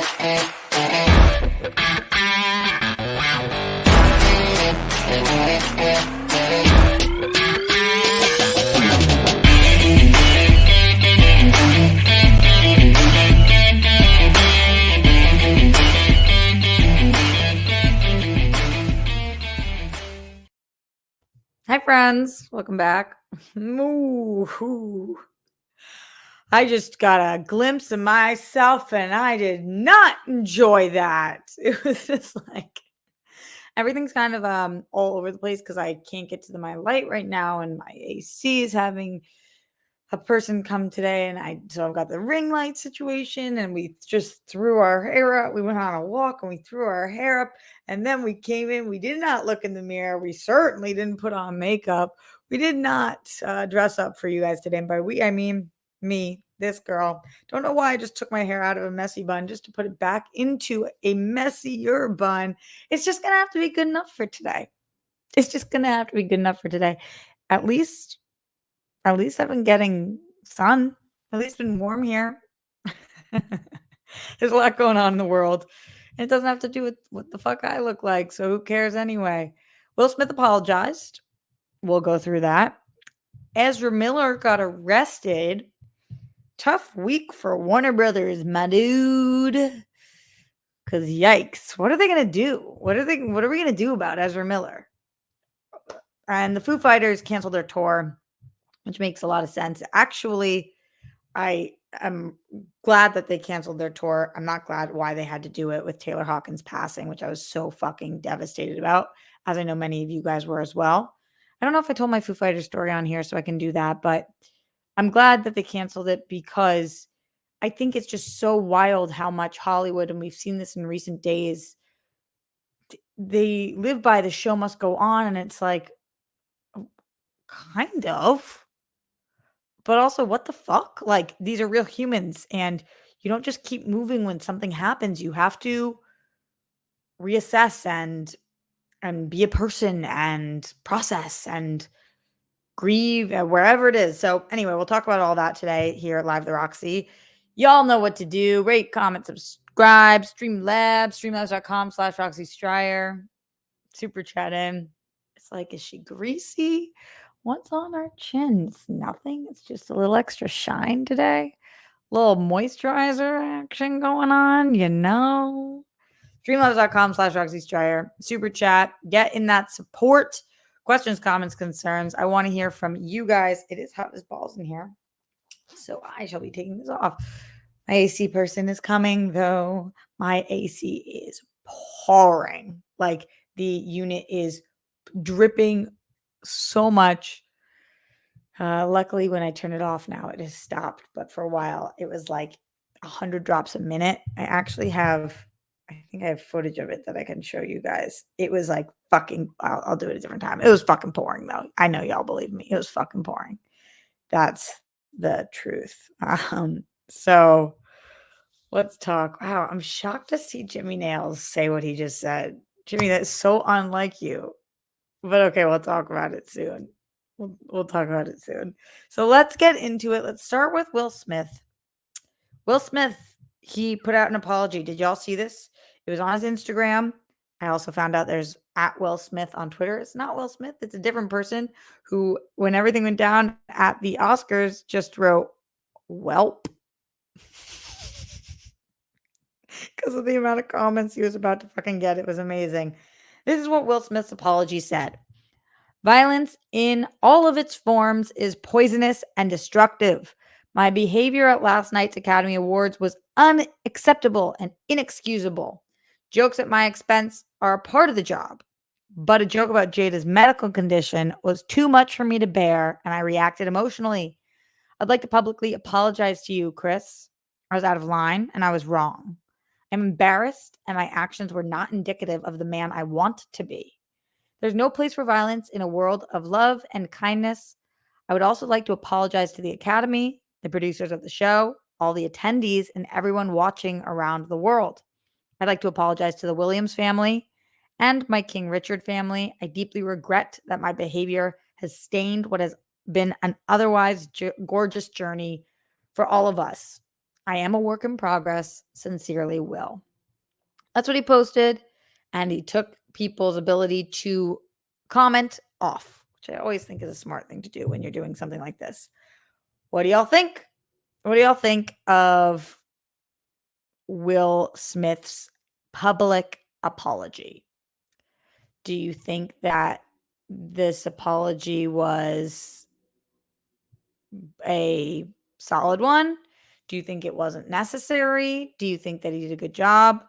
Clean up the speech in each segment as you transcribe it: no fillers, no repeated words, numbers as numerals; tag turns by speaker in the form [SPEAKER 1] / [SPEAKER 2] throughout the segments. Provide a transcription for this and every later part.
[SPEAKER 1] Hi, friends. Welcome back. Ooh. I just got a glimpse of myself and I did not enjoy that. It was just like everything's kind of all over the place because I can't get to my light right now and my AC is having a person come today, and I've got the ring light situation, and we just threw our hair up. We went on a walk and we threw our hair up, and then we came in. We did not look in the mirror. We certainly didn't put on makeup. We did not dress up for you guys today. And by we, I mean me, this girl. Don't know why I just took my hair out of a messy bun just to put it back into a messier bun. It's just gonna have to be good enough for today. It's just gonna have to be good enough for today. At least at least I've been getting sun. At least it's been warm here. There's a lot going on in the world. And it doesn't have to do with what the fuck I look like. So who cares anyway? Will Smith apologized. We'll go through that. Ezra Miller got arrested. Tough week for Warner Brothers, my dude. Cause yikes. What are they gonna do? What are we gonna do about Ezra Miller? And the Foo Fighters canceled their tour, which makes a lot of sense. Actually, I am glad that they canceled their tour. I'm not glad why they had to do it with Taylor Hawkins passing, which I was so fucking devastated about, as I know many of you guys were as well. I don't know if I told my Foo Fighters story on here, so I can do that, but I'm glad that they canceled it because I think it's just so wild how much Hollywood, and we've seen this in recent days, they live by the show must go on, and it's like, kind of. But also, what the fuck? Like, these are real humans, and you don't just keep moving when something happens. You have to reassess and be a person and process and grieve wherever it is. So anyway, we'll talk about all that today here at Live the Roxy. Y'all know what to do. Rate, comment, subscribe, streamlabs.com/Roxy Stryer. Super chat in. It's like, is she greasy? What's on our chins? Nothing. It's just a little extra shine today. Little moisturizer action going on, you know. Streamlabs.com/Roxy Stryer. Super chat. Get in that support. Questions, comments, concerns. I want to hear from you guys. It is hot as balls in here, so I shall be taking this off. My AC person is coming, though. My AC is pouring. Like, the unit is dripping so much. Luckily, when I turn it off now, it has stopped. But for a while, it was like 100 drops a minute. I think I have footage of it that I can show you guys. It was like fucking, I'll do it a different time. It was fucking pouring, though. I know y'all believe me. It was fucking pouring. That's the truth. So let's talk. Wow, I'm shocked to see Jimmy Nails say what he just said. Jimmy, that's so unlike you. But okay, we'll talk about it soon. We'll talk about it soon. So let's get into it. Let's start with Will Smith. Will Smith, he put out an apology. Did y'all see this? It was on his Instagram. I also found out there's at Will Smith on Twitter. It's not Will Smith. It's a different person who, when everything went down at the Oscars, just wrote, "Welp." Because of the amount of comments he was about to fucking get. It was amazing. This is what Will Smith's apology said. Violence in all of its forms is poisonous and destructive. My behavior at last night's Academy Awards was unacceptable and inexcusable. Jokes at my expense are a part of the job, but a joke about Jada's medical condition was too much for me to bear, and I reacted emotionally. I'd like to publicly apologize to you, Chris. I was out of line, and I was wrong. I'm embarrassed, and my actions were not indicative of the man I want to be. There's no place for violence in a world of love and kindness. I would also like to apologize to the Academy, the producers of the show, all the attendees, and everyone watching around the world. I'd like to apologize to the Williams family and my King Richard family. I deeply regret that my behavior has stained what has been an otherwise gorgeous journey for all of us. I am a work in progress. Sincerely, Will. That's what he posted. And he took people's ability to comment off, which I always think is a smart thing to do when you're doing something like this. What do y'all think? What do y'all think of Will Smith's public apology? Do you think that this apology was a solid one? Do you think it wasn't necessary? Do you think that he did a good job?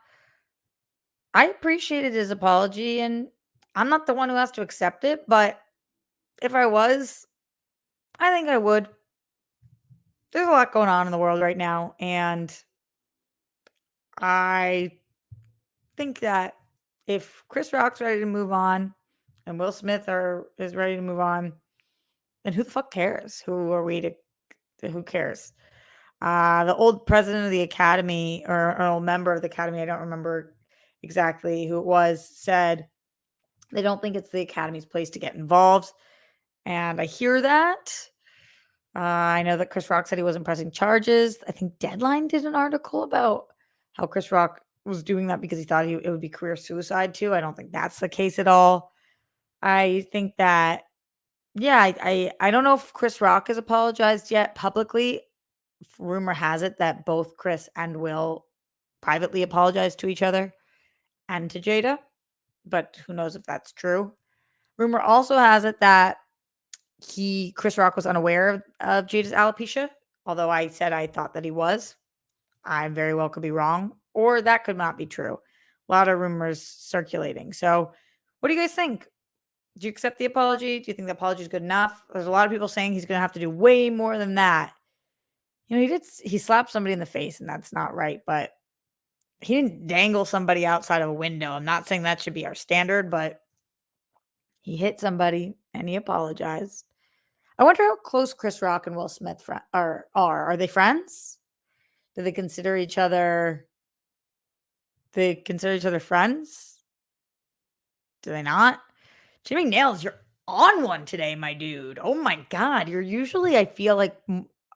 [SPEAKER 1] I appreciated his apology, and I'm not the one who has to accept it, but if I was, I think I would. There's a lot going on in the world right now, and I think that if Chris Rock's ready to move on and Will Smith is ready to move on, then who the fuck cares? Who cares? The old president of the academy or an old member of the academy, I don't remember exactly who it was, said they don't think it's the academy's place to get involved. And I hear that. I know that Chris Rock said he wasn't pressing charges. I think Deadline did an article about how Chris Rock was doing that because he thought it would be career suicide too. I don't think that's the case at all. I think that, yeah, I don't know if Chris Rock has apologized yet publicly. Rumor has it that both Chris and Will privately apologized to each other and to Jada, but who knows if that's true. Rumor also has it that Chris Rock was unaware of Jada's alopecia, although I said I thought that he was. I very well could be wrong, or that could not be true. A lot of rumors circulating. So, what do you guys think? Do you accept the apology? Do you think the apology is good enough? There's a lot of people saying he's going to have to do way more than that. You know, he slapped somebody in the face, and that's not right, but he didn't dangle somebody outside of a window. I'm not saying that should be our standard, but he hit somebody and he apologized. I wonder how close Chris Rock and Will Smith are. Are they friends? Do they consider each other? They consider each other friends? Do they not? Jimmy Nails, you're on one today, my dude. Oh my God, you're usually, I feel like,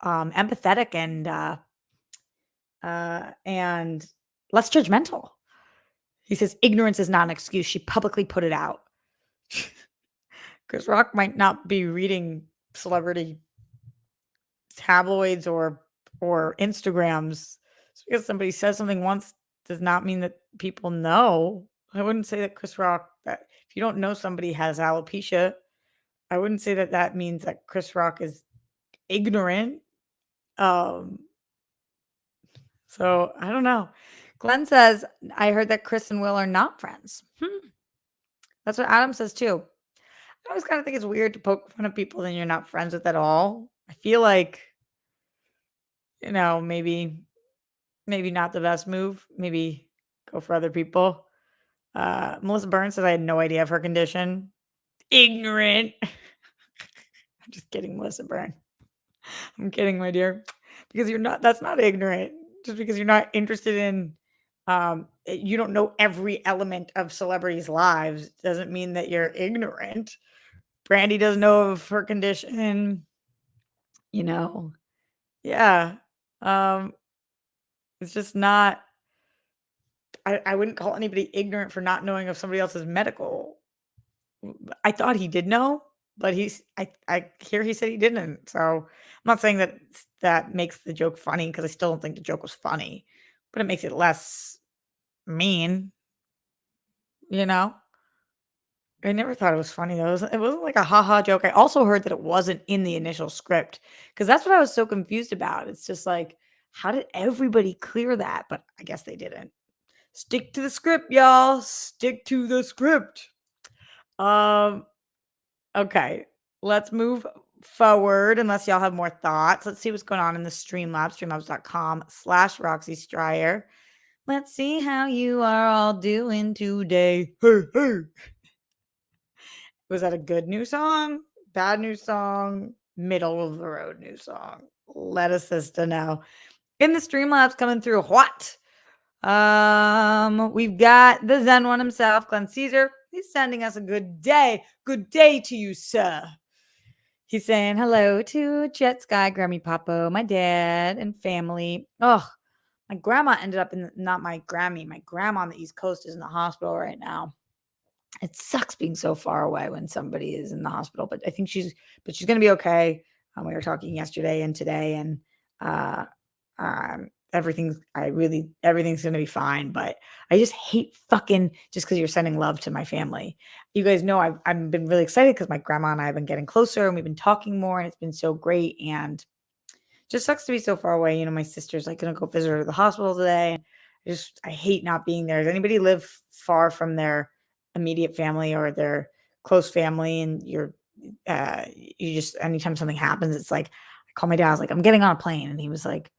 [SPEAKER 1] empathetic and less judgmental. He says ignorance is not an excuse. She publicly put it out. Chris Rock might not be reading celebrity tabloids or Instagrams. Just because somebody says something once does not mean that people know. I wouldn't say that Chris Rock, that if you don't know somebody has alopecia, I wouldn't say that that means that Chris Rock is ignorant. So I don't know. Glenn says, I heard that Chris and Will are not friends. That's what Adam says too. I always kind of think it's weird to poke fun of people that you're not friends with at all. I feel like, maybe not the best move. Maybe go for other people. Melissa Burns says I had no idea of her condition. Ignorant. I'm just kidding, Melissa Burns. I'm kidding, my dear. Because that's not ignorant. Just because you're not interested in, you don't know every element of celebrities' lives doesn't mean that you're ignorant. Brandy doesn't know of her condition. Yeah. It's just not, I wouldn't call anybody ignorant for not knowing of somebody else's medical. I thought he did know, but I hear he said he didn't. So I'm not saying that makes the joke funny, because I still don't think the joke was funny, but it makes it less mean. I never thought it was funny though. It wasn't like a haha joke. I also heard that it wasn't in the initial script, because that's what I was so confused about. It's just like, how did everybody clear that? But I guess they didn't. Stick to the script, y'all. Stick to the script. Okay. Let's move forward, unless y'all have more thoughts. Let's see what's going on in the Streamlabs, streamlabs.com/Roxy Stryer. Let's see how you are all doing today. Hey, hey. Was that a good new song? Bad new song? Middle of the road new song? Let us sister know. In the Streamlabs coming through what? We've got the Zen one himself, Glenn Caesar. He's sending us a good day. Good day to you, sir. He's saying hello to Jet Sky, Grammy Papo, my dad, and family. Oh, my grandma ended up in not my Grammy. My grandma on the East Coast is in the hospital right now. It sucks being so far away when somebody is in the hospital, but I think she's gonna be okay. We were talking yesterday and today, and uh, everything's gonna be fine. But I just hate fucking just because you're sending love to my family. You guys know I've been really excited because my grandma and I have been getting closer, and we've been talking more, and it's been so great. And just sucks to be so far away. My sister's like gonna go visit her at the hospital today. I hate not being there. Does anybody live far from their immediate family or their close family and you just anytime something happens, it's like I call my dad, I was like, I'm getting on a plane. And he was like,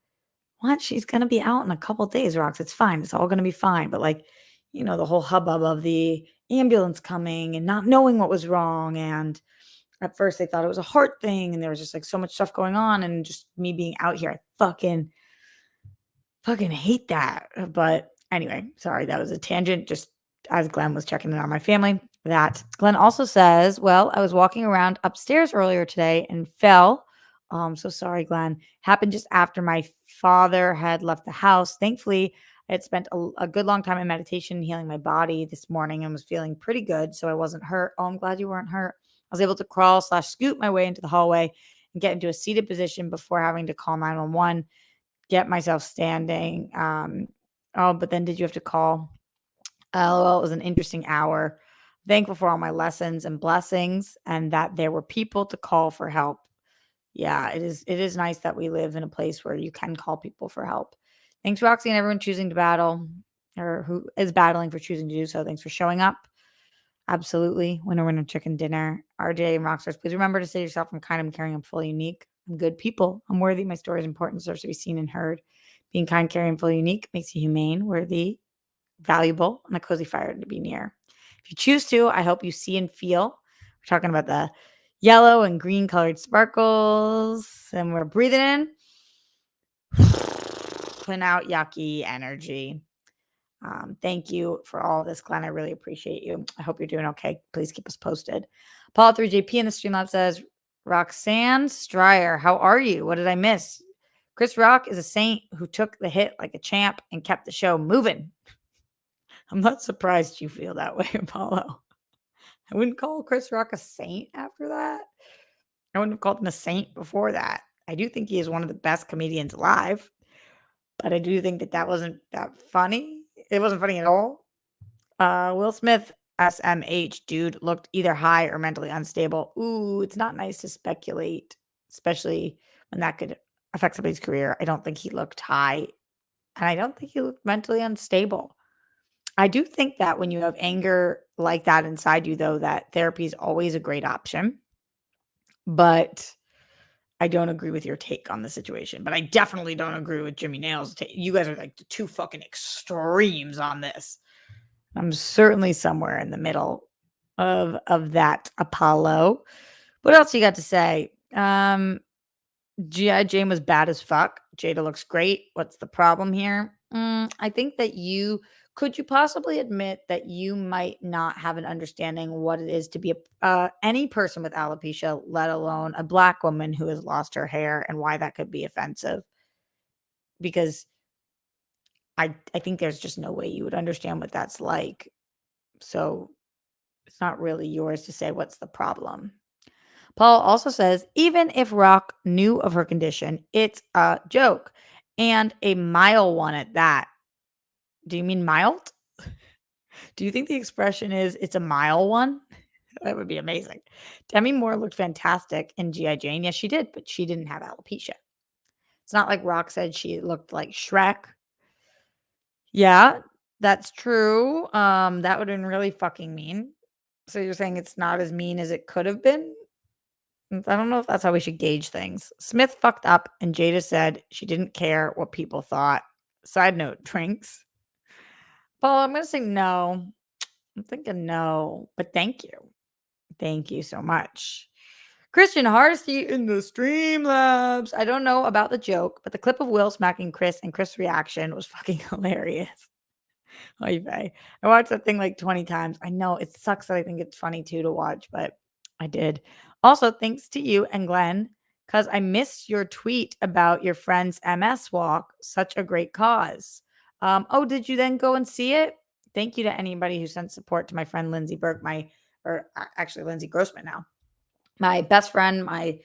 [SPEAKER 1] what? She's gonna be out in a couple days, Rox. It's fine. It's all gonna be fine. But like, the whole hubbub of the ambulance coming and not knowing what was wrong. And at first they thought it was a heart thing, and there was just like so much stuff going on, and just me being out here, I fucking hate that. But anyway, sorry, that was a tangent. Just as Glenn was checking in on my family, that Glenn also says, well, I was walking around upstairs earlier today and fell. Oh, I'm so sorry, Glenn. Happened just after my father had left the house. Thankfully, I had spent a good long time in meditation, healing my body this morning, and was feeling pretty good. So I wasn't hurt. Oh, I'm glad you weren't hurt. I was able to crawl/scoot my way into the hallway and get into a seated position before having to call 911, get myself standing. Oh, but then did you have to call? LOL, it was an interesting hour. Thankful for all my lessons and blessings and that there were people to call for help. Yeah, it is nice that we live in a place where you can call people for help. Thanks, Roxy, and everyone choosing to battle or who is battling for choosing to do so. Thanks for showing up. Absolutely. Winner, winner, chicken dinner. RJ and Rockstars, please remember to say to yourself, I'm kind, I'm caring, I'm fully unique. I'm good people. I'm worthy. My story is important, deserves to be seen and heard. Being kind, caring, and fully unique makes you humane, worthy, valuable, and a cozy fire to be near. If you choose to, I hope you see and feel. We're talking about the yellow and green colored sparkles, and we're breathing in, putting out yucky energy. Thank you for all this, Glenn. I really appreciate you. I hope you're doing okay. Please keep us posted. Paul 3JP in the Streamlab says, Roxanne Stryer, how are you? What did I miss? Chris Rock is a saint who took the hit like a champ and kept the show moving. I'm not surprised you feel that way, Apollo. I wouldn't call Chris Rock a saint after that. I wouldn't have called him a saint before that. I do think he is one of the best comedians alive, but I do think that wasn't that funny. It wasn't funny at all. Will Smith, SMH, dude, looked either high or mentally unstable. Ooh, it's not nice to speculate, especially when that could affect somebody's career. I don't think he looked high, and I don't think he looked mentally unstable. I do think that when you have anger like that inside you, though, that therapy is always a great option. But I don't agree with your take on the situation. But I definitely don't agree with Jimmy Nails' take. You guys are like the two fucking extremes on this. I'm certainly somewhere in the middle of that, Apollo. What else you got to say? G.I. Jane was bad as fuck. Jada looks great. What's the problem here? I think that could you possibly admit that you might not have an understanding what it is to be any person with alopecia, let alone a black woman who has lost her hair, and why that could be offensive? Because I think there's just no way you would understand what that's like. So it's not really yours to say what's the problem. Paul also says, even if Rock knew of her condition, it's a joke and a mild one at that. Do you mean mild? Do you think the expression is it's a mild one? That would be amazing. Demi Moore looked fantastic in G.I. Jane. Yes, she did, but she didn't have alopecia. It's not like Rock said she looked like Shrek. Yeah, that's true. That would have been really fucking mean. So you're saying it's not as mean as it could have been? I don't know if that's how we should gauge things. Smith fucked up, and Jada said she didn't care what people thought. Side note, drinks. Paul, I'm going to say no. I'm thinking no, but thank you. Thank you so much. Christian Hardesty in the Streamlabs. I don't know about the joke, but the clip of Will smacking Chris and Chris' reaction was fucking hilarious. Oy vey. I watched that thing like 20 times. I know it sucks that I think it's funny too to watch, but I did. Also, thanks to you and Glenn, because I missed your tweet about your friend's MS walk. Such a great cause. Oh, did you then go and see it? Thank you to anybody who sent support to my friend Lindsay Burke, actually Lindsay Grossman now, my best friend, my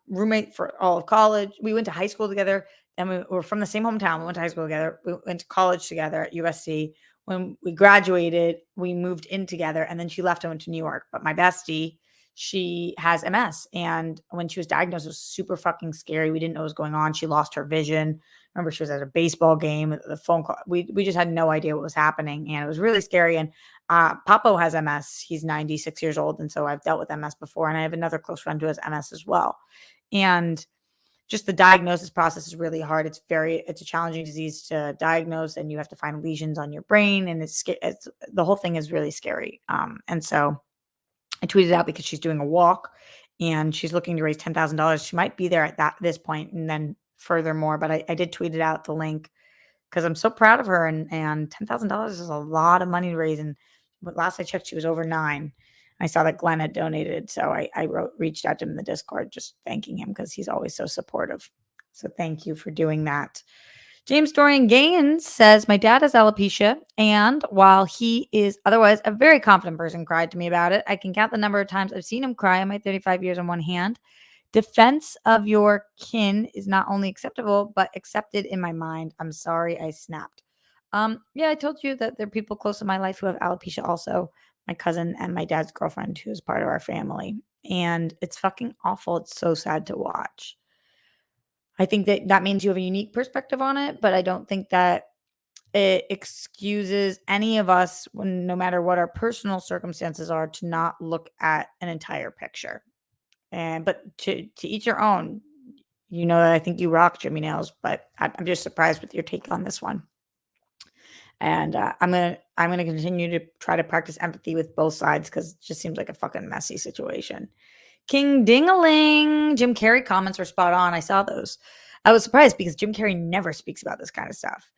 [SPEAKER 1] roommate for all of college. We went to high school together, and we were from the same hometown. We went to high school together. We went to college together at USC. When we graduated, we moved in together, and then she left and went to New York. But my bestie, she has MS, and when she was diagnosed, it was super fucking scary. We didn't know what was going on. She lost her vision. Remember, she was at a baseball game. The phone call, we just had no idea what was happening, and it was really scary. And Papo has MS. He's 96 years old. And so I've dealt with MS before. And I have another close friend who has MS as well. And just the diagnosis process is really hard. It's a challenging disease to diagnose, and you have to find lesions on your brain. And it's the whole thing is really scary. And so I tweeted out because she's doing a walk and she's looking to raise $10,000. She might be there at this point and then furthermore, but I did tweet it out the link because I'm so proud of her, and $10,000 is a lot of money to raise. And but last I checked, she was over 9. I saw that Glenn had donated, so I reached out to him in the Discord, just thanking him because he's always so supportive. So thank you for doing that. James Dorian Gaines says, my dad has alopecia, and while he is otherwise a very confident person, cried to me about it. I can count the number of times I've seen him cry in my 35 years on one hand. Defense of your kin is not only acceptable, but accepted in my mind. I'm sorry I snapped. Yeah, I told you that there are people close in my life who have alopecia also. My cousin and my dad's girlfriend, who's part of our family. And it's fucking awful. It's so sad to watch. I think that means you have a unique perspective on it, but I don't think that it excuses any of us, no matter what our personal circumstances are, to not look at an entire picture. But to each your own. You know that I think you rock, Jimmy Nails, but I'm just surprised with your take on this one. And I'm gonna continue to try to practice empathy with both sides because it just seems like a fucking messy situation. King Dingaling, Jim Carrey comments were spot on. I saw those. I was surprised because Jim Carrey never speaks about this kind of stuff.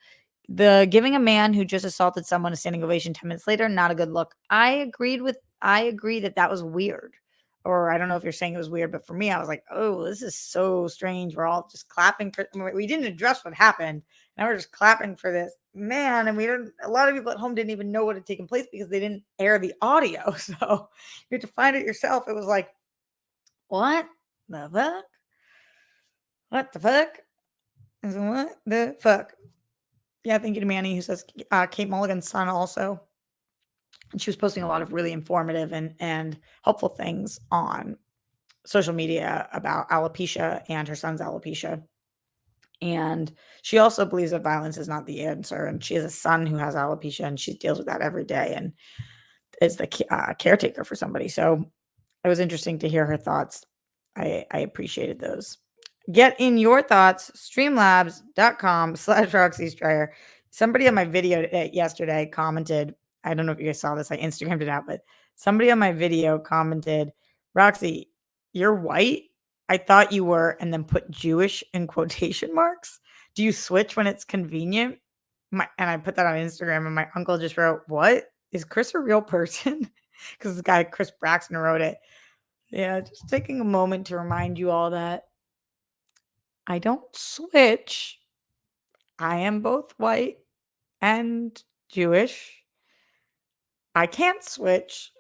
[SPEAKER 1] The giving a man who just assaulted someone a standing ovation 10 minutes later, not a good look. I agree that was weird. Or I don't know if you're saying it was weird, but for me, I was like, oh, this is so strange. We're all just clapping for, we didn't address what happened. Now we're just clapping for this man. And a lot of people at home didn't even know what had taken place because they didn't air the audio. So you had to find it yourself. It was like, what the fuck? What the fuck? What the fuck? Yeah, thank you to Manny who says Kate Mulligan's son also. And she was posting a lot of really informative and helpful things on social media about alopecia and her son's alopecia. And she also believes that violence is not the answer. And she has a son who has alopecia, and she deals with that every day and is the caretaker for somebody. So it was interesting to hear her thoughts. I appreciated those. Get in your thoughts, streamlabs.com/Roxy Stryer. Somebody on my video yesterday commented, I don't know if you guys saw this, I Instagrammed it out, but somebody on my video commented, Roxy, you're white? I thought you were, and then put Jewish in quotation marks. Do you switch when it's convenient? And I put that on Instagram, and my uncle just wrote, what? Is Chris a real person? Because this guy, Chris Braxton, wrote it. Yeah, just taking a moment to remind you all that I don't switch. I am both white and Jewish. I can't switch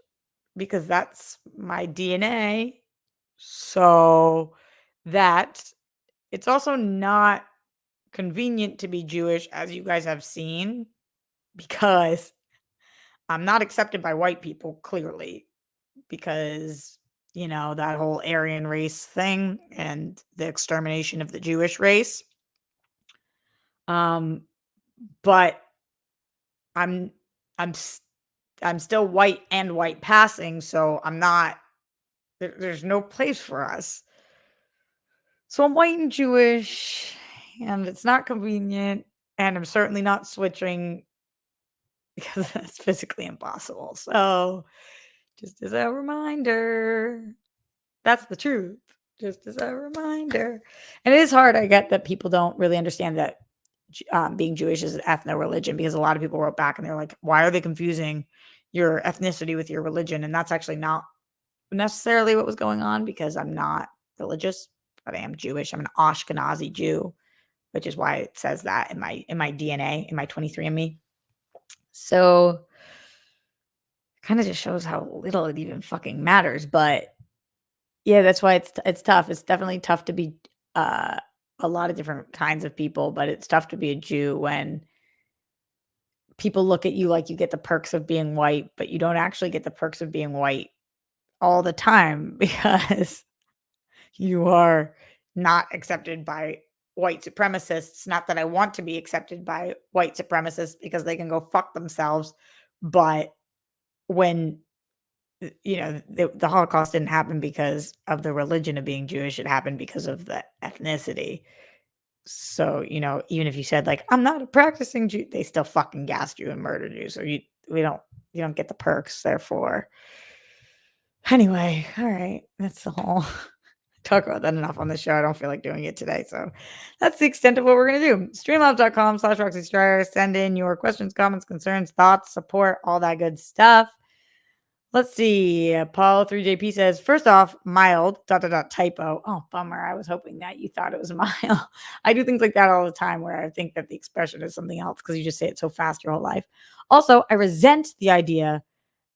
[SPEAKER 1] because that's my DNA. So that it's also not convenient to be Jewish, as you guys have seen, because I'm not accepted by white people, clearly, because, that whole Aryan race thing and the extermination of the Jewish race. But I'm I'm I'm still white and white passing, so I'm not there's no place for us. So I'm white and Jewish, and it's not convenient, and I'm certainly not switching because that's physically impossible. So just as a reminder, that's the truth. Just as a reminder. And it is hard. I get that people don't really understand that being Jewish is an ethno-religion, because a lot of people wrote back and they're like, why are they confusing your ethnicity with your religion? And that's actually not necessarily what was going on because I'm not religious, but I am Jewish. I'm an Ashkenazi Jew, which is why it says that in my DNA, in my 23andMe. So kind of just shows how little it even fucking matters. But yeah, that's why it's tough. It's definitely tough to be uh, a lot of different kinds of people, but it's tough to be a Jew when people look at you like you get the perks of being white, but you don't actually get the perks of being white all the time because you are not accepted by white supremacists. Not that I want to be accepted by white supremacists because they can go fuck themselves. But when, the Holocaust didn't happen because of the religion of being Jewish, it happened because of the ethnicity. So, even if you said like, I'm not a practicing Jew, they still fucking gassed you and murdered you. So you don't get the perks, therefore. Anyway, all right. That's the whole talk about that enough on the show. I don't feel like doing it today. So that's the extent of what we're going to do. Streamlabs.com/Roxy Send in your questions, comments, concerns, thoughts, support, all that good stuff. Let's see. Paul 3JP says, first off, mild, typo. Oh, bummer. I was hoping that you thought it was mild. I do things like that all the time where I think that the expression is something else because you just say it so fast your whole life. Also, I resent the idea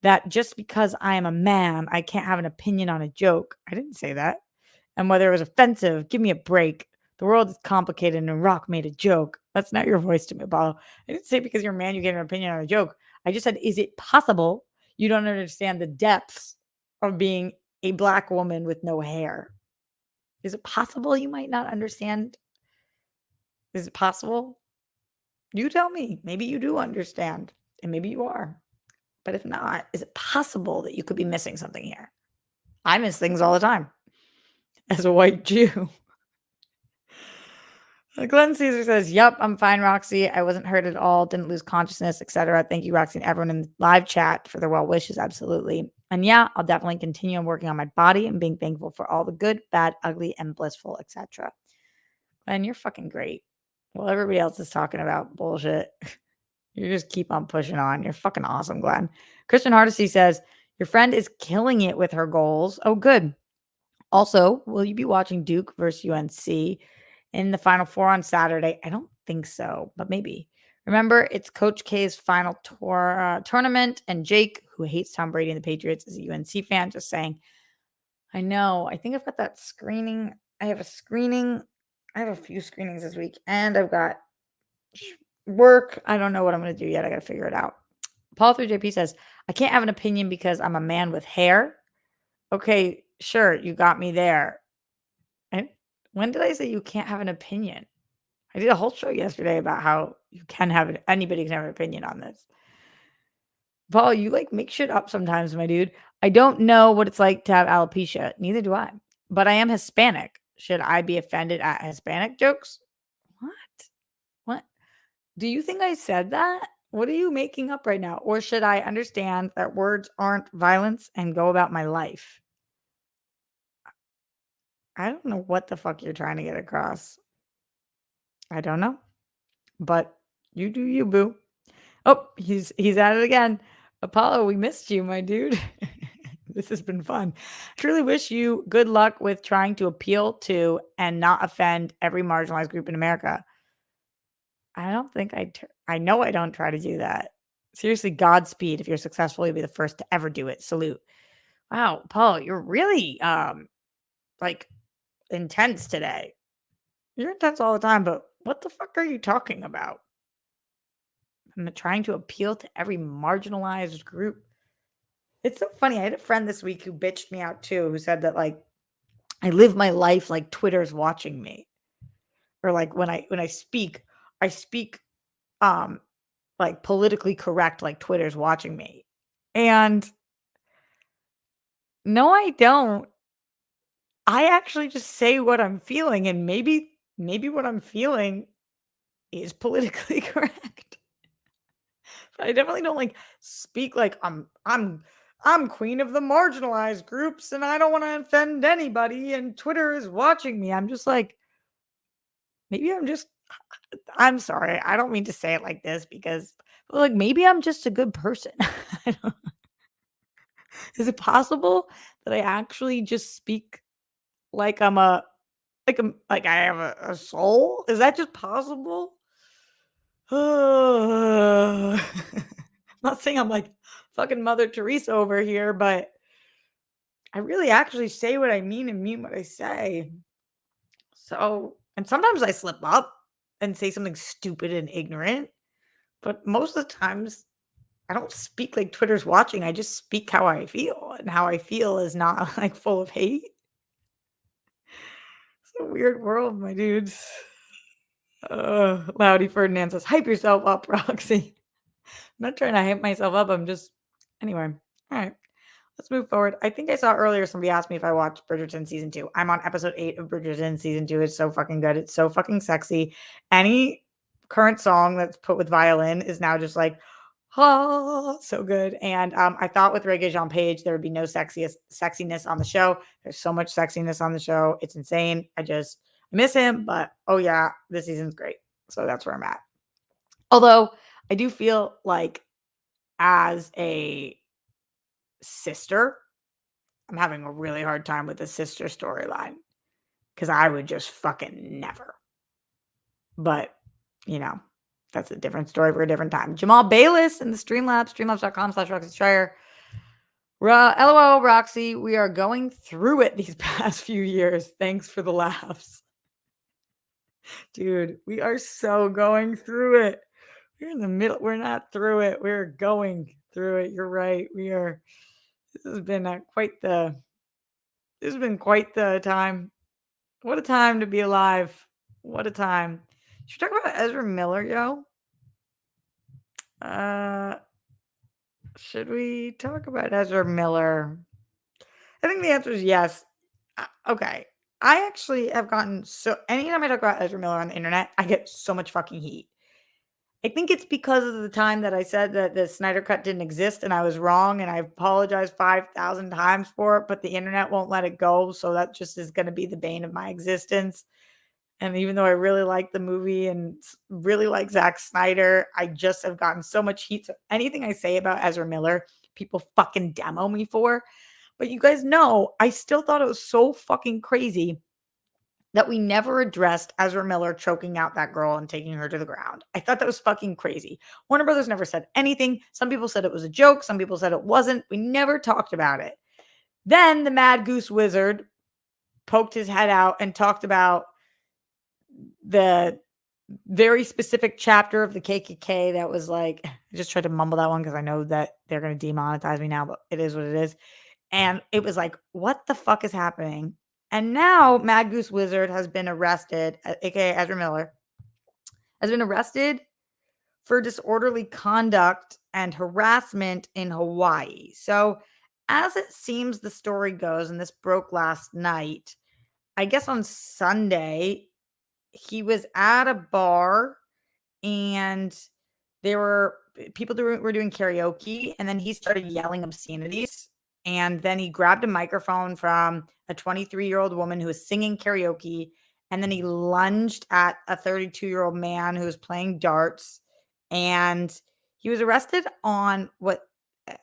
[SPEAKER 1] that just because I am a man, I can't have an opinion on a joke. I didn't say that. And whether it was offensive, give me a break. The world is complicated and Rock made a joke. That's not your voice to me, Apollo. I didn't say because you're a man, you get an opinion on a joke. I just said, is it possible you don't understand the depths of being a black woman with no hair? Is it possible you might not understand? Is it possible? You tell me. Maybe you do understand, and maybe you are. But if not, is it possible that you could be missing something here? I miss things all the time as a white Jew. Glenn Caesar says, "Yup, I'm fine, Roxy. I wasn't hurt at all. Didn't lose consciousness, etc. Thank you, Roxy, and everyone in the live chat for their well wishes. Absolutely. And yeah, I'll definitely continue on working on my body and being thankful for all the good, bad, ugly, and blissful, etc." Glenn, you're fucking great. Well, everybody else is talking about bullshit. You just keep on pushing on. You're fucking awesome, Glenn. Christian Hardesty says, "Your friend is killing it with her goals." Oh, good. Also, will you be watching Duke versus UNC in the Final Four on Saturday? I don't think so, but maybe. Remember, it's Coach K's final tournament, and Jake, who hates Tom Brady and the Patriots, is a UNC fan. Just saying. I know. I think I've got that screening. I have a screening. I have a few screenings this week, and I've got work. I don't know what I'm going to do yet. I got to figure it out. Paul 3JP says, I can't have an opinion because I'm a man with hair. Okay, sure. You got me there. And when did I say you can't have an opinion? I did a whole show yesterday about how you can have anybody can have an opinion on this. Paul, you like make shit up sometimes, my dude. I don't know what it's like to have alopecia. Neither do I. But I am Hispanic. Should I be offended at Hispanic jokes? What? What? Do you think I said that? What are you making up right now? Or should I understand that words aren't violence and go about my life? I don't know what the fuck you're trying to get across. I don't know. But you do you, boo. Oh, he's at it again. Apollo, we missed you, my dude. This has been fun. Truly wish you good luck with trying to appeal to and not offend every marginalized group in America. I don't think I know I don't try to do that. Seriously, Godspeed. If you're successful, you'll be the first to ever do it. Salute. Wow, Paul, you're really like intense today. You're intense all the time, but what the fuck are you talking about? I'm trying to appeal to every marginalized group. It's so funny. I had a friend this week who bitched me out too, who said that like I live my life like Twitter's watching me. Or like when I speak um like politically correct like Twitter's watching me. And no, I don't. I actually just say what I'm feeling and maybe what I'm feeling is politically correct. But I definitely don't like speak like I'm queen of the marginalized groups and I don't want to offend anybody and Twitter is watching me. I'm just like maybe I'm sorry. I don't mean to say it like this because like maybe I'm just a good person. I don't, is it possible that I actually just speak like I'm a like I have a soul? Is that just possible? I'm not saying I'm like fucking Mother Teresa over here, but I really actually say what I mean and mean what I say. So, and sometimes I slip up and say something stupid and ignorant, but most of the times I don't speak like Twitter's watching. I just speak how I feel, and how I feel is not like full of hate. It's a weird world, my dudes. Loudy Ferdinand says, "Hype yourself up, Roxy." I'm not trying to hype myself up. I'm just anyway. All right. Let's move forward. I think I saw earlier somebody asked me if I watched Bridgerton season 2. I'm on episode 8 of Bridgerton season 2. It's so fucking good. It's so fucking sexy. Any current song that's put with violin is now just like, oh, so good. And I thought with Reggae Jean Page there would be no sexiness on the show. There's so much sexiness on the show. It's insane. I miss him, but oh yeah, this season's great. So that's where I'm at. Although I do feel like as a sister, I'm having a really hard time with the sister storyline because I would just fucking never. But, you know, that's a different story for a different time. Jamal Bayless in the Streamlabs, streamlabs.com/Roxy LOL, Roxy, we are going through it these past few years. Thanks for the laughs. Dude, we are so going through it. We're in the middle. We're not through it. We're going through it. You're right. We are. This has been this has been quite the time. What a time to be alive. What a time. Should we talk about Ezra Miller, yo? Uh, should we talk about Ezra Miller? I think the answer is yes. Okay. I actually have gotten so anytime I talk about Ezra Miller on the internet, I get so much fucking heat. I think it's because of the time that I said that the Snyder Cut didn't exist and I was wrong and I apologized 5,000 times for it, but the internet won't let it go. So that just is going to be the bane of my existence. And even though I really like the movie and really like Zack Snyder, I just have gotten so much heat. So anything I say about Ezra Miller, people fucking demo me for. But you guys know, I still thought it was so fucking crazy that we never addressed Ezra Miller choking out that girl and taking her to the ground. I thought that was fucking crazy. Warner Brothers never said anything. Some people said it was a joke. Some people said it wasn't. We never talked about it. Then the Mad Goose Wizard poked his head out and talked about the very specific chapter of the KKK that was like, I just tried to mumble that one because I know that they're going to demonetize me now, but it is what it is. And it was like, what the fuck is happening? And now Mad Goose Wizard has been arrested, aka Ezra Miller, has been arrested for disorderly conduct and harassment in Hawaii. So, as it seems the story goes, and this broke last night, I guess on Sunday, he was at a bar and there were people were doing karaoke, and then he started yelling obscenities. And then he grabbed a microphone from a 23-year-old woman who was singing karaoke. And then he lunged at a 32-year-old man who was playing darts. And he was arrested on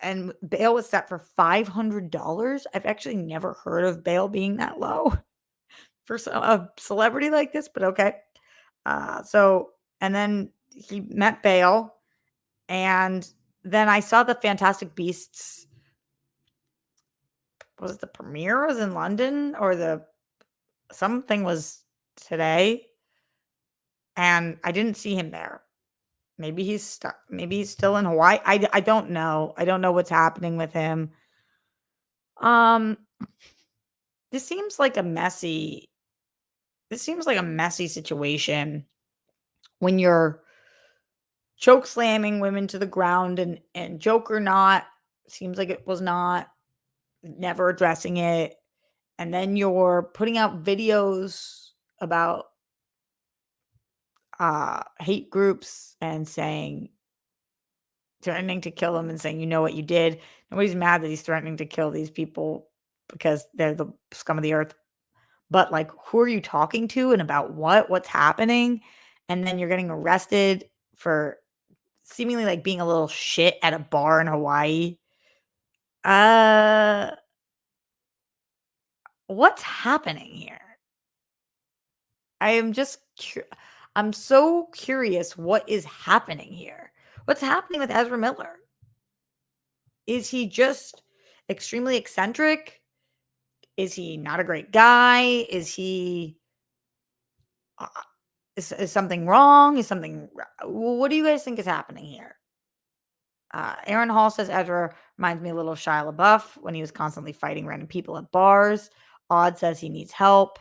[SPEAKER 1] and bail was set for $500. I've actually never heard of bail being that low for a celebrity like this, but okay. And then he met bail, and then I saw the Fantastic Beasts. Was it the premiere was in London or something was today, and I didn't see him there. Maybe he's stuck. Maybe he's still in Hawaii. I don't know. I don't know what's happening with him. Um, this seems like a messy. This seems like a messy situation when you're choke slamming women to the ground and joke or not, seems like it was not, never addressing it. And then you're putting out videos about hate groups and threatening to kill them and saying, you know what you did. Nobody's mad that he's threatening to kill these people because they're the scum of the earth. But like, who are you talking to and about what? What's happening? And then you're getting arrested for seemingly like being a little shit at a bar in Hawaii. Uh, What's happening here? I am just I'm so curious what is happening here. What's happening with Ezra Miller? Is he just extremely eccentric? Is he not a great guy? Uh, is something wrong? What do you guys think is happening here? Aaron Hall says Ezra reminds me a little of Shia LaBeouf when he was constantly fighting random people at bars. Odd says he needs help.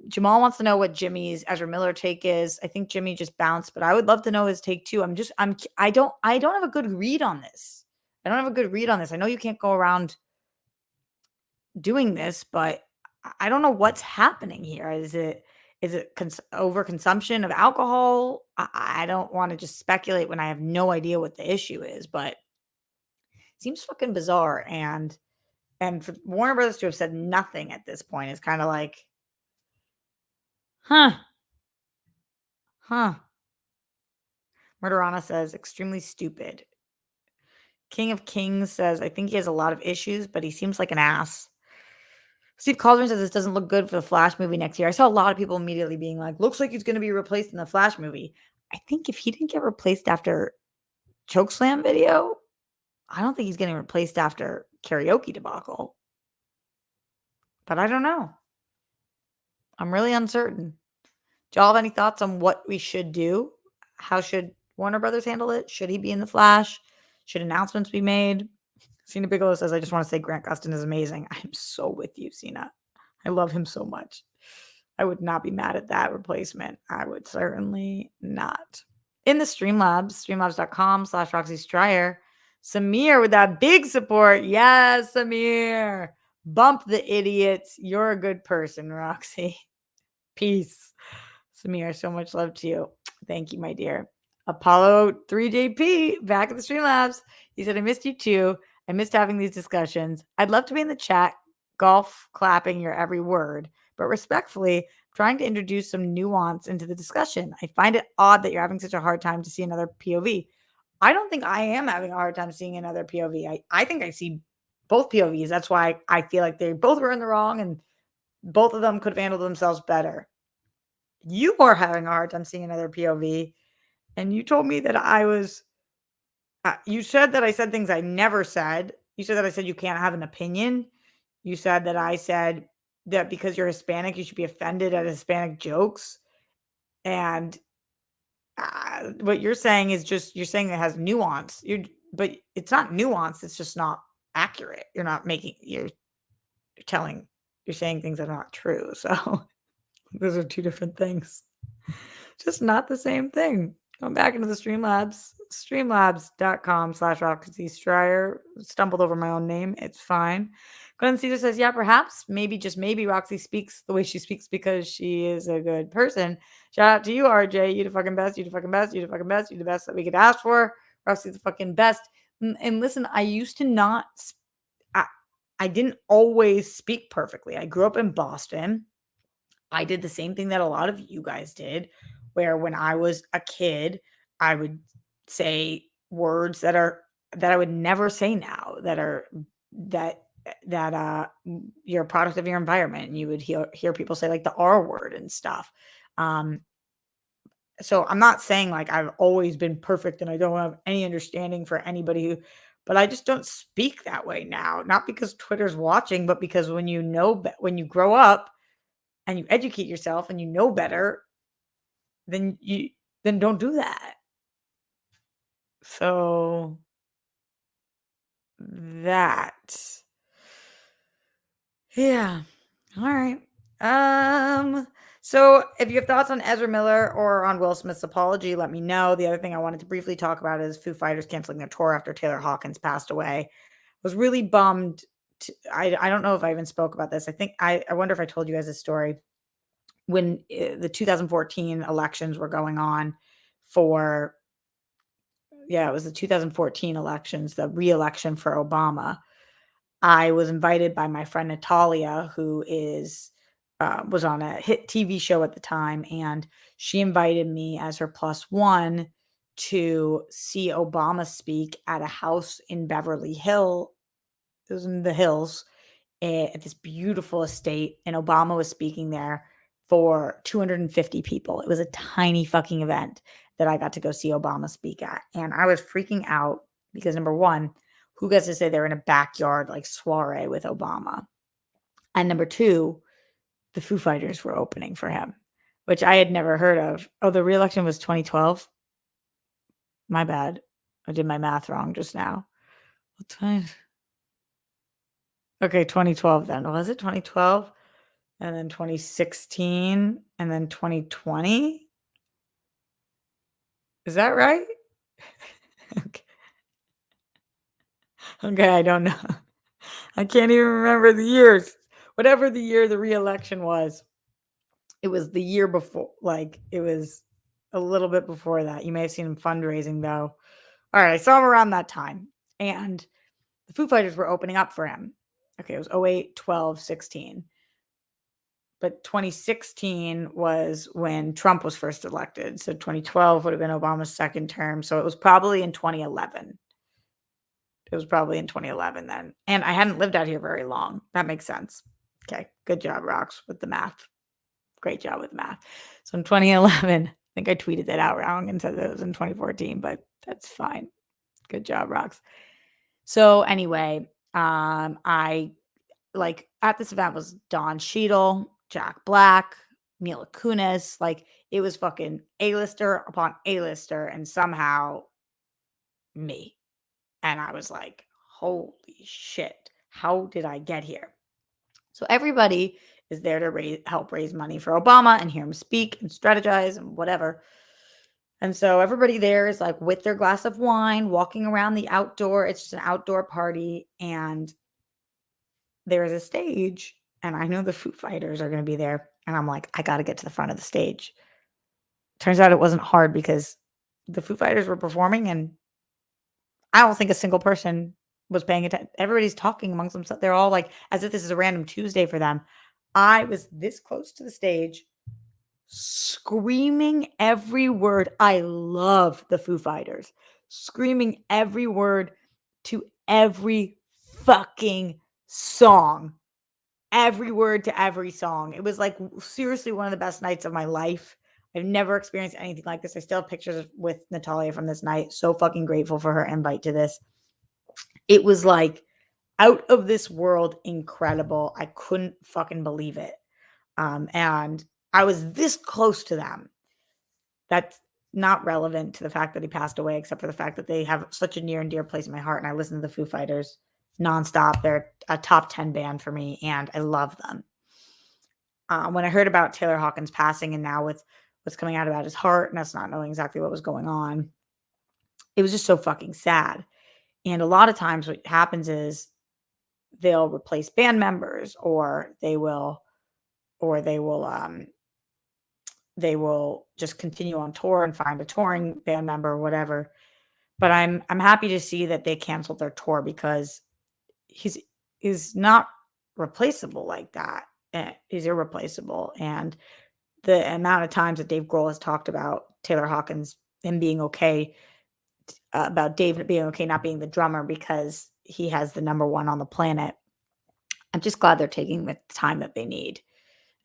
[SPEAKER 1] Jamal wants to know what Jimmy's Ezra Miller take is. I think Jimmy just bounced, but I would love to know his take too. I don't have a good read on this. I know you can't go around doing this, but I don't know what's happening here. Is it overconsumption of alcohol? I don't want to just speculate when I have no idea what the issue is, but it seems fucking bizarre. And for Warner Brothers to have said nothing at this point is kind of like, huh, huh. Murderana says extremely stupid. King of Kings says I think he has a lot of issues, but he seems like an ass. Steve Calderon says this doesn't look good for the Flash movie next year. I saw a lot of people immediately being like, looks like he's going to be replaced in the Flash movie. I think if he didn't get replaced after Chokeslam video, I don't think he's getting replaced after Karaoke debacle. But I don't know. I'm really uncertain. Do y'all have any thoughts on what we should do? How should Warner Brothers handle it? Should he be in the Flash? Should announcements be made? Cena Bigelow says, I just want to say Grant Gustin is amazing. I'm so with you, Cena. I love him so much. I would not be mad at that replacement. I would certainly not. In the Streamlabs, streamlabs.com/Roxy Stryer. Samir with that big support. Yes, Samir. Bump the idiots. You're a good person, Roxy. Peace. Samir, so much love to you. Thank you, my dear. Apollo 3JP back at the Streamlabs. He said, I missed you too. I missed having these discussions. I'd love to be in the chat, golf clapping your every word, but respectfully, trying to introduce some nuance into the discussion. I find it odd that you're having such a hard time to see another POV. I don't think I am having a hard time seeing another POV. I think I see both POVs. That's why I feel like they both were in the wrong and both of them could have handled themselves better. You are having a hard time seeing another POV. And you told me that you said that I said things I never said. You said that I said you can't have an opinion. You said that I said that because you're Hispanic, you should be offended at Hispanic jokes. And what you're saying is you're saying it has nuance. But it's not nuanced. It's just not accurate. You're telling, you're saying things that are not true. So those are two different things. Just not the same thing. Going back into the Streamlabs, streamlabs.com/Roxy Stryer. Stumbled over my own name. It's fine. Glenn Caesar says, yeah, perhaps, maybe, just maybe Roxy speaks the way she speaks because she is a good person. Shout out to you, RJ. You the fucking best. You the fucking best. You the fucking best. You the best that we could ask for. Roxy's the fucking best. And listen, I used to not, I didn't always speak perfectly. I grew up in Boston. I did the same thing that a lot of you guys did, where when I was a kid, I would say words that I would never say now, that you're a product of your environment, and you would hear people say like the R word and stuff. So I'm not saying like I've always been perfect and I don't have any understanding for anybody but I just don't speak that way now. Not because Twitter's watching, but because when when you grow up and you educate yourself and you know better, then don't do that. So that. Yeah. All right. So if you have thoughts on Ezra Miller or on Will Smith's apology, let me know. The other thing I wanted to briefly talk about is Foo Fighters canceling their tour after Taylor Hawkins passed away. I was really bummed. I don't know if I even spoke about this. I wonder if I told you guys this story. When the 2014 elections were going on it was the 2014 elections, the re-election for Obama. I was invited by my friend Natalia, who was on a hit TV show at the time, and she invited me as her plus one to see Obama speak at a house in Beverly Hills. It was in the hills, at this beautiful estate, and Obama was speaking there for 250 people. It was a tiny fucking event that I got to go see Obama speak at. And I was freaking out because number one, who gets to say they're in a backyard like soiree with Obama? And number two, the Foo Fighters were opening for him, which I had never heard of. Oh, the reelection was 2012? My bad. I did my math wrong just now. What time? Okay, 2012 then. Was it 2012? And then 2016 and then 2020? Is that right? Okay. Okay, I don't know. I can't even remember the years. Whatever the year the reelection was, it was the year before. Like, it was a little bit before that. You may have seen him fundraising, though. All right, I saw him around that time. And the Foo Fighters were opening up for him. Okay, it was 08, 12, 16. But 2016 was when Trump was first elected. So 2012 would have been Obama's second term. So it was probably in 2011. It was probably in 2011 then. And I hadn't lived out here very long. That makes sense. Okay. Good job, Rox, with the math. Great job with math. So in 2011, I think I tweeted that out wrong and said that it was in 2014, but that's fine. Good job, Rox. So anyway, I like at this event was Don Cheadle, Jack Black, Mila Kunis. Like it was fucking A-lister upon A-lister, and somehow me. And I was like, holy shit, how did I get here? So everybody is there to help raise money for Obama and hear him speak and strategize and whatever. And so everybody there is like with their glass of wine, walking around the outdoor. It's just an outdoor party. And there is a stage. And I know the Foo Fighters are going to be there. And I'm like, I got to get to the front of the stage. Turns out it wasn't hard because the Foo Fighters were performing and I don't think a single person was paying attention. Everybody's talking amongst themselves. They're all like, as if this is a random Tuesday for them. I was this close to the stage, screaming every word. I love the Foo Fighters. Screaming every word to every fucking song. Every word to every song. It was like seriously one of the best nights of my life. I've never experienced anything like this. I still have pictures with Natalia from this night. So fucking grateful for her invite to this. It was like out of this world incredible. I couldn't fucking believe it. And I was this close to them. That's not relevant to the fact that he passed away, except for the fact that they have such a near and dear place in my heart. And I listen to the Foo Fighters nonstop. They're a top 10 band for me, and I love them. When I heard about Taylor Hawkins passing and now with what's coming out about his heart and us not knowing exactly what was going on, it was just so fucking sad. And a lot of times what happens is they'll replace band members or they will they will just continue on tour and find a touring band member or whatever. But I'm happy to see that they canceled their tour because he's not replaceable like that. He's irreplaceable. And the amount of times that Dave Grohl has talked about Taylor Hawkins, him being okay, about Dave being okay not being the drummer because he has the number one on the planet. I'm just glad they're taking the time that they need.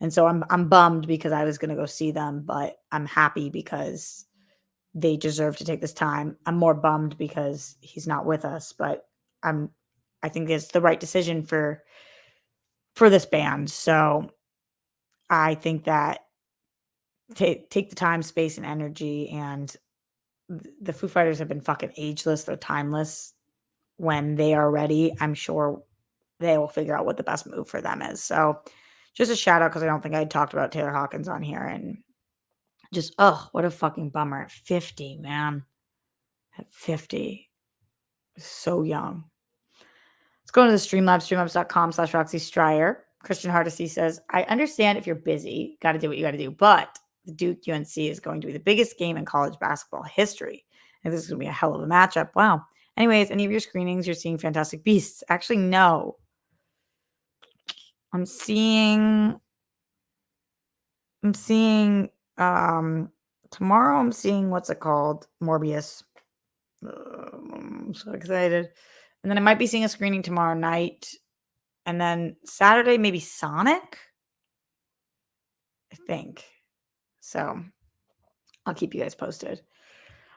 [SPEAKER 1] And so I'm bummed because I was gonna go see them, but I'm happy because they deserve to take this time. I'm more bummed because he's not with us, but I think it's the right decision for this band. So I think that take the time, space, and energy. And the Foo Fighters have been fucking ageless. They're timeless. When they are ready, I'm sure they will figure out what the best move for them is. So just a shout out because I don't think I talked about Taylor Hawkins on here. And just, oh, what a fucking bummer. At 50, man. At 50. So young. Let's go into the Streamlabs, streamlabs.com/Roxy Stryer. Christian Hardesty says, I understand if you're busy, got to do what you got to do, but the Duke UNC is going to be the biggest game in college basketball history. And this is going to be a hell of a matchup. Wow. Anyways, any of your screenings, you're seeing Fantastic Beasts? Actually, no. I'm seeing tomorrow I'm seeing what's it called? Morbius. I'm so excited. And then I might be seeing a screening tomorrow night And then Saturday, maybe Sonic, I think. So I'll keep you guys posted.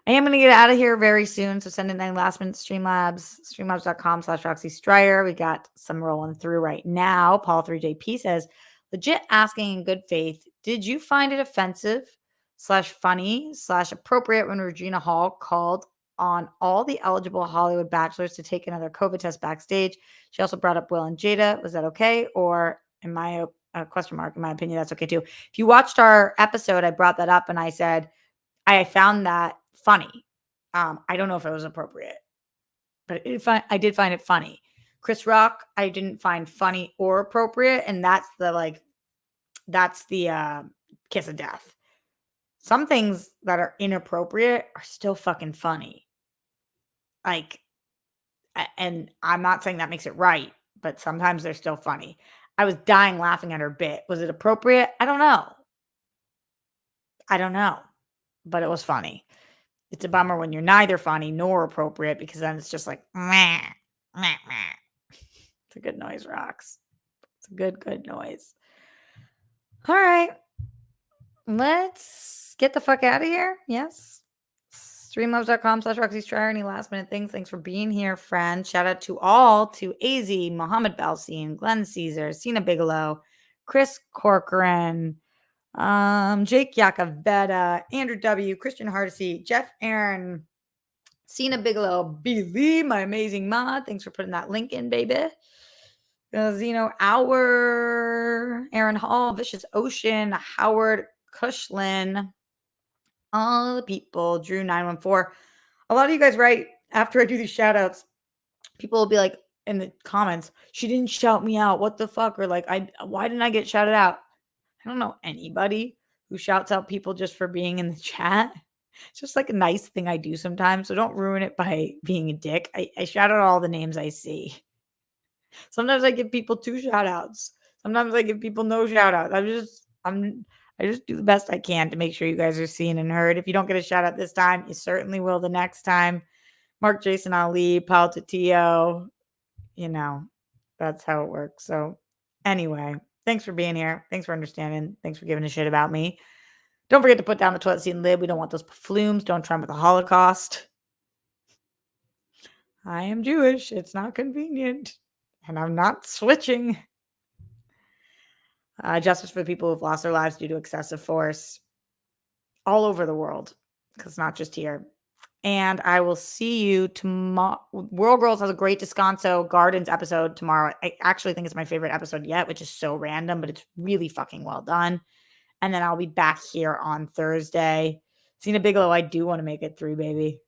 [SPEAKER 1] I am going to get out of here very soon. So send in any last minute Streamlabs, streamlabs.com/Roxy Stryer. We got some rolling through right now. Paul3JP says, legit asking in good faith, did you find it offensive/funny/appropriate when Regina Hall called on all the eligible Hollywood bachelors to take another COVID test backstage? She also brought up Will and Jada. Was that okay? Or in my question mark, in my opinion, that's okay too. If you watched our episode, I brought that up and I said, I found that funny. I don't know if it was appropriate, but I did find it funny. Chris Rock, I didn't find funny or appropriate, and that's the kiss of death. Some things that are inappropriate are still fucking funny. Like, and I'm not saying that makes it right, but sometimes they're still funny. I was dying laughing at her bit. Was it appropriate? I don't know, but it was funny. It's a bummer when you're neither funny nor appropriate because then it's just like, meh, meh, meh. It's a good noise, Rocks. It's a good noise. All right. Let's get the fuck out of here. Yes. Streamlabs.com/Roxy Stryer. Any last minute things? Thanks for being here, friend. Shout out to AZ, Mohammed Balsine, Glenn Caesar, Sina Bigelow, Chris Corcoran, Jake Yakavetta, Andrew W., Christian Hardesty, Jeff Aaron, Sina Bigelow, Billy, my amazing mod. Thanks for putting that link in, baby. Zeno Hour, Aaron Hall, Vicious Ocean, Howard Cushlin, all the people, Drew 914. A lot of you guys write after I do these shout outs, people will be like in the comments, she didn't shout me out. What the fuck? Or like, why didn't I get shouted out? I don't know anybody who shouts out people just for being in the chat. It's just like a nice thing I do sometimes. So don't ruin it by being a dick. I shout out all the names I see. Sometimes I give people 2 shout outs. Sometimes I give people no shout out. I just do the best I can to make sure you guys are seen and heard. If you don't get a shout out this time, you certainly will the next time. Mark Jason Ali, Paul Tatillo, that's how it works. So anyway, thanks for being here. Thanks for understanding. Thanks for giving a shit about me. Don't forget to put down the toilet seat and lid. We don't want those flumes. Don't try them with the Holocaust. I am Jewish. It's not convenient. And I'm not switching. Justice for the people who've lost their lives due to excessive force all over the world, because it's not just here. And I will see you tomorrow. World Girls has a great Descanso Gardens episode tomorrow. I actually think it's my favorite episode yet, which is so random, but it's really fucking well done. And then I'll be back here on Thursday. Sina Bigelow, I do want to make it 3, baby.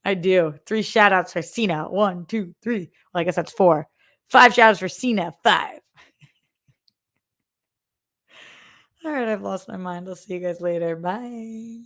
[SPEAKER 1] I do. 3 shout outs for Sina. 1, 2, 3. Well, I guess that's 4. 5 shout outs for Sina. 5. All right, I've lost my mind. I'll see you guys later. Bye.